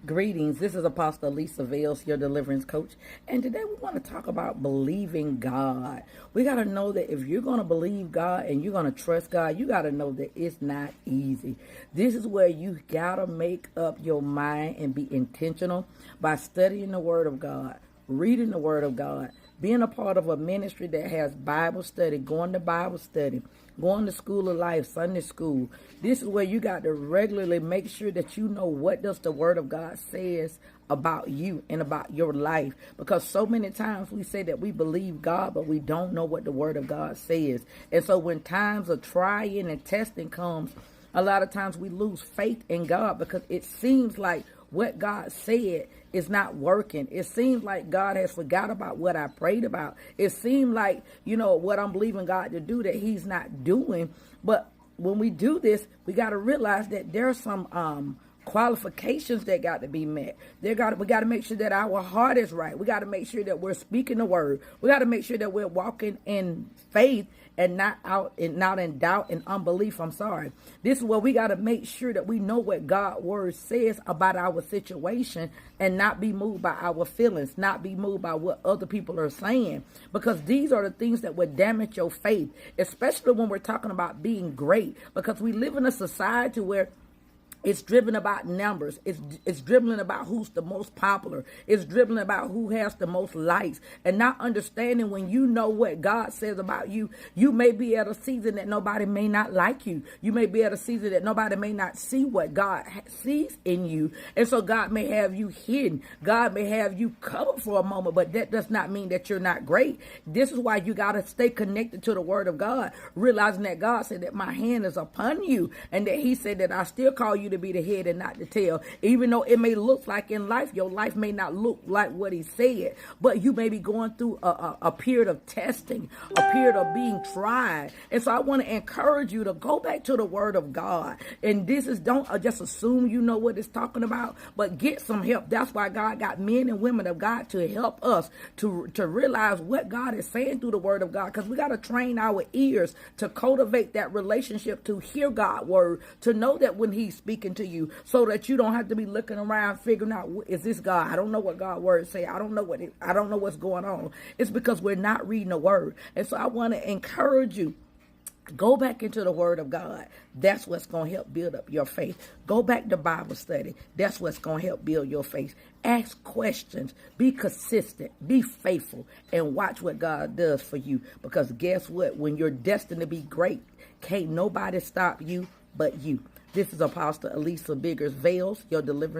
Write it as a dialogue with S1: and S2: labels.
S1: Greetings. This is Apostle Biggers-Vails, your deliverance coach. And today we want to talk about believing God. We got to know that if you're going to believe God and you're going to trust God, you got to know that it's not easy. This is where you got to make up your mind and be intentional by studying the Word of God, reading the Word of God, being a part of a ministry that has Bible study, going to Bible study, going to School of Life, Sunday school. This is where you got to regularly make sure that you know what does the Word of God says about you and about your life. Because so many times we say that we believe God, but we don't know what the Word of God says. And so when times of trying and testing comes, a lot of times we lose faith in God because it seems like what God said is not working. It seems like God has forgot about what I prayed about. It seemed like, what I'm believing God to do that he's not doing. But when we do this, we got to realize that there's some qualifications that got to be met. We got to make sure that our heart is right. We got to make sure that we're speaking the word. We got to make sure that we're walking in faith and not in doubt and unbelief. This is where we got to make sure that we know what God's word says about our situation and not be moved by our feelings, not be moved by what other people are saying, because these are the things that would damage your faith, especially when we're talking about being great, because we live in a society where it's driven about numbers. It's dribbling about who's the most popular. It's dribbling about who has the most likes. And not understanding when you know what God says about you, you may be at a season that nobody may not like you. You may be at a season that nobody may not see what God sees in you. And so God may have you hidden. God may have you covered for a moment, but that does not mean that you're not great. This is why you got to stay connected to the Word of God, realizing that God said that my hand is upon you and that he said that I still call you to be the head and not the tail. Even though it may look like in life, your life may not look like what he said, but you may be going through a period of testing, a period of being tried. And so I want to encourage you to go back to the Word of God. And don't just assume you know what it's talking about, but get some help. That's why God got men and women of God to help us to realize what God is saying through the Word of God, because we got to train our ears to cultivate that relationship, to hear God's word, to know that when he's speaking to you, so that you don't have to be looking around figuring out, is this God? I don't know what God's word say. I don't know what's going on. It's because we're not reading the word. And so I want to encourage you, go back into the Word of God. That's what's going to help build up your faith. Go back to Bible study. That's what's going to help build your faith. Ask questions. Be consistent. Be faithful. And watch what God does for you. Because guess what? When you're destined to be great, can't nobody stop you but you. This is Apostle Biggers-Vails, your deliverance.